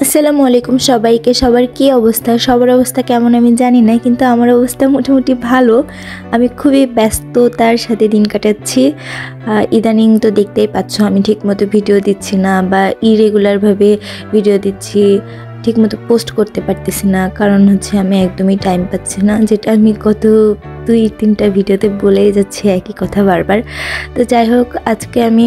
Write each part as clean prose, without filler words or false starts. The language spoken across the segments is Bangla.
আসসালামু আলাইকুম সবাইকে। সবার কি অবস্থা? সবার অবস্থা কেমন আমি জানি না, কিন্তু আমার অবস্থা মোটামুটি ভালো। আমি খুবই ব্যস্ততার সাথে দিন কাটাচ্ছি। ইদানিং তো দেখতেই পাচ্ছ আমি ঠিকমতো ভিডিও দিচ্ছি না, বা ইরেগুলারভাবে ভিডিও দিচ্ছি, ঠিকমতো পোস্ট করতে পারতেছি না। কারণ হচ্ছে আমি একদমই টাইম পাচ্ছি না, যেটা আমি গত 2-3টা ভিডিওতে বলেই যাচ্ছি একই কথা বারবার। তো যাই হোক, আজকে আমি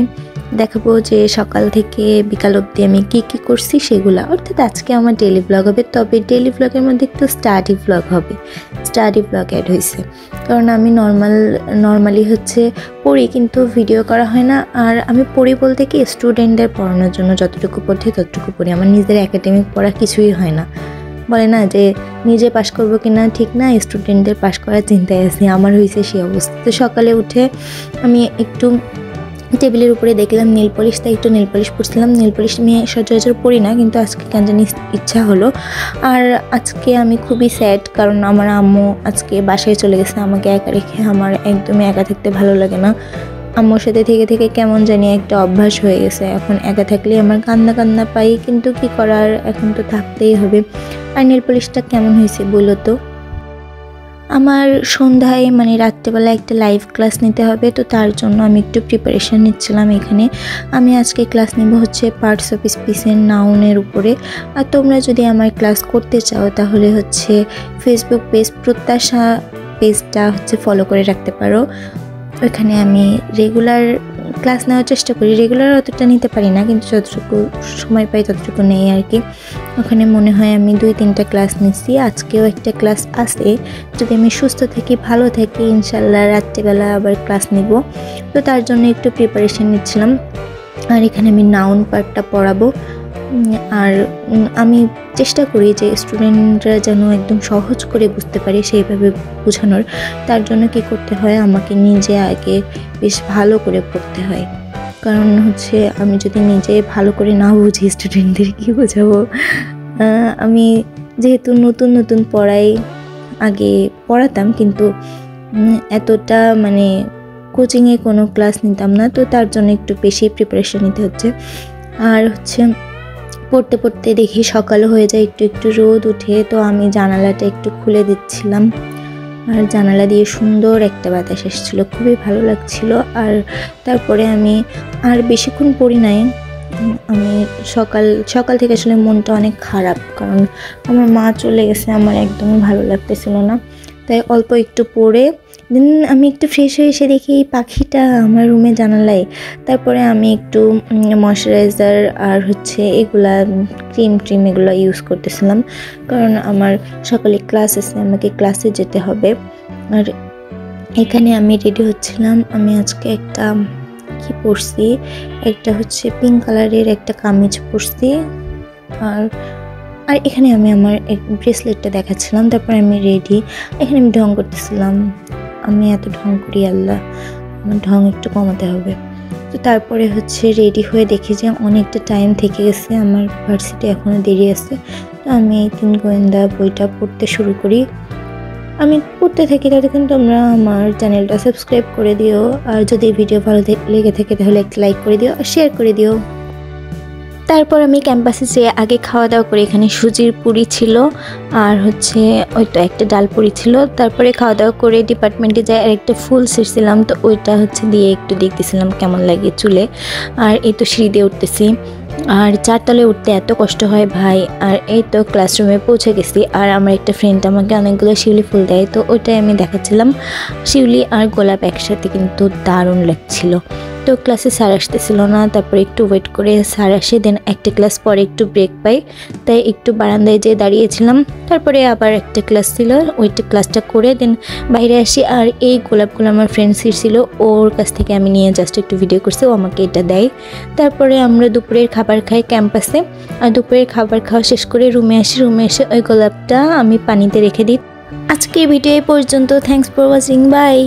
দেখাবো যে সকাল থেকে বিকাল অবধি আমি কি কি করছি সেগুলো। অর্থাৎ আজকে আমার ডেইলি ব্লগ হবে, তবে ডেইলি ব্লগের মধ্যে একটু স্টাডি ব্লগ হবে। স্টাডি ব্লগ অ্যাড হয়েছে, কারণ আমি নর্মালি হচ্ছে পড়ি, কিন্তু ভিডিও করা হয় না। আর আমি পড়ি বলতে কি, স্টুডেন্টদের পড়ানোর জন্য যতটুকু পড়ি ততটুকু পড়ি। আমার নিজের একাডেমিক পড়া কিছুই হয় না। বলে না যে নিজে পাশ করবো কিনা ঠিক না, স্টুডেন্টদের পাশ করার চিন্তায় আছি। আমার হয়েছে সেই অবস্থা। তো সকালে উঠে আমি একটু টেবিলের উপরে দেখলাম নেল পলিশ, তাই একটু নেল পলিশ পরছিলাম। নেল পলিশ আমি সচরাচর পরি না, কিন্তু আজকে কেন জানি ইচ্ছা হলো। আর আজকে আমি খুবই স্যাড, কারণ আমার আম্মু আজকে বাসায় চলে গেছে আমাকে একা রেখে। আমার একদমই একা থাকতে ভালো লাগে না। আম্মুর সাথে থেকে থেকে কেমন জানি একটা অভ্যাস হয়ে গেছে। এখন একা থাকলে আমার কান্না পাই, কিন্তু কি করার, এখন তো থাকতেই হবে। আর নেল পলিশটা কেমন হয়েছে বলো তো? আমার সন্ধ্যায় মানে রাত্রেবেলা একটা লাইভ ক্লাস নিতে হবে, তো তার জন্য আমি একটু প্রিপারেশান নিচ্ছিলাম। এখানে আমি আজকে ক্লাস নেব হচ্ছে পার্টস অফ স্পিচের নাউনের উপরে। আর তোমরা যদি আমার ক্লাস করতে চাও তাহলে হচ্ছে ফেসবুক পেজ প্রত্যাশা পেজটা হচ্ছে ফলো করে রাখতে পারো। ওইখানে আমি রেগুলার ক্লাস নেওয়ার চেষ্টা করি। রেগুলার অতটা নিতে পারি না, কিন্তু যতটুকু সময় পাই ততটুকু নেই আর কি। ওখানে মনে হয় আমি 2-3টা ক্লাস নিচ্ছি। আজকেও একটা ক্লাস আছে। যদি আমি সুস্থ থাকি, ভালো থাকি, ইনশাল্লাহ রাত্রিবেলা আবার ক্লাস নিব। তো তার জন্য একটু প্রিপারেশন নিচ্ছিলাম। আর এখানে আমি নাউন পার্টটা পড়াবো। আর আমি চেষ্টা করি যে স্টুডেন্টরা যেন একদম সহজ করে বুঝতে পারে সেইভাবে বোঝানোর। তার জন্য কি করতে হয়, আমাকে নিজে আগে বেশ ভালো করে পড়তে হয়। কারণ হচ্ছে আমি যদি নিজে ভালো করে না বুঝি, স্টুডেন্টদের কি বোঝাবো। আমি যেহেতু নতুন পড়াই, আগে পড়াতাম কিন্তু এতটা মানে কোচিংয়ে কোনো ক্লাস নিতাম না, তো তার জন্য একটু বেশি প্রিপারেশন নিতে হচ্ছে। আর হচ্ছে পড়তে দেখি সকাল হয়ে যায়, একটু রোদ উঠে, তো আমি জানালাটা একটু খুলে দিচ্ছিলাম। আর জানালা দিয়ে সুন্দর একটা বাতাস এসেছিলো, খুবই ভালো লাগছিল। আর তারপরে আমি আর বেশিক্ষণ পড়ি নাই। আমি সকাল থেকে আসলে মনটা অনেক খারাপ, কারণ আমার মা চলে গেছে, আমার একদমই ভালো লাগতেছিল না। তাই অল্প একটু পড়ে দেন আমি একটু ফ্রেশ হয়ে এসে দেখি এই পাখিটা আমার রুমে জানালায়। তারপরে আমি একটু ময়শ্চারাইজার আর হচ্ছে এগুলা ক্রিম এগুলো ইউজ করতেছিলাম, কারণ আমার সকালে ক্লাস আছে, আমাকে ক্লাসে যেতে হবে। আর এখানে আমি রেডি হচ্ছিলাম। আমি আজকে একটা কি পরছি, একটা হচ্ছে পিঙ্ক কালারের একটা কামিজ পরছি। আর এখানে আমি আমার ব্রেসলেটটা দেখাচ্ছিলাম। তারপরে আমি রেডি। এখানে আমি ঢং করতেছিলাম। আমি এত ঢং করি, আল্লাহ, আমার ঢং একটু কমাতে হবে। তো তারপরে হচ্ছে রেডি হয়ে দেখি যে অনেকটা টাইম থেকে গেছে, আমার ভার্সিটি এখনও দেরি আছে। তো আমি এই 3 গোয়েন্দা বইটা পড়তে শুরু করি। আমি পড়তে থাকি, ততক্ষণ তোমরা আমার চ্যানেলটা সাবস্ক্রাইব করে দিও। আর যদি ভিডিও ভালো লেগে থাকে তাহলে একটা লাইক করে দিও আর শেয়ার করে দিও। তারপর আমি ক্যাম্পাসে যেয়ে আগে খাওয়া দাওয়া করে, এখানে সুজির পুরি ছিল আর হচ্ছে ওইটা একটা ডাল পুরি ছিল। তারপরে খাওয়া দাওয়া করে ডিপার্টমেন্টে যাই, আর একটা ফুল ছিঁড়ছিলাম, তো ওইটা হচ্ছে দিয়ে একটু দেখতেছিলাম কেমন লাগে চুলে। আর এই তো সিঁড়ি দিয়ে উঠতেছি, আর 4 তলায় উঠতে এত কষ্ট হয় ভাই। আর এই তো ক্লাসরুমে পৌঁছে গেছি। আর আমার একটা ফ্রেন্ড আমাকে অনেকগুলো শিউলি ফুল দেয়, তো ওইটাই আমি দেখাচ্ছিলাম। শিউলি আর গোলাপ একসাথে কিন্তু দারুণ লাগছিল। তো ক্লাসে স্যার আসতেছিল না, তারপরে একটু ওয়েট করে স্যার আসে, দেন একটা ক্লাস পরে একটু ব্রেক পাই, তাই একটু বারান্দায় যেয়ে দাঁড়িয়েছিলাম। তারপরে আবার একটা ক্লাস ছিল, ওইটা ক্লাসটা করে দেন বাইরে আসি। আর এই গোলাপগুলো আমার ফ্রেন্ড ছিল, ওর কাছ থেকে আমি নিয়ে জাস্ট একটু ভিডিও করছি, ও আমাকে এটা দেয়। তারপরে আমরা দুপুরের খাবার খাই ক্যাম্পাসে। আর দুপুরের খাবার খাওয়া শেষ করে রুমে আসি। রুমে এসে ওই গোলাপটা আমি পানিতে রেখে দিই। আজকের ভিডিও এই পর্যন্ত। Thanks for watching, by.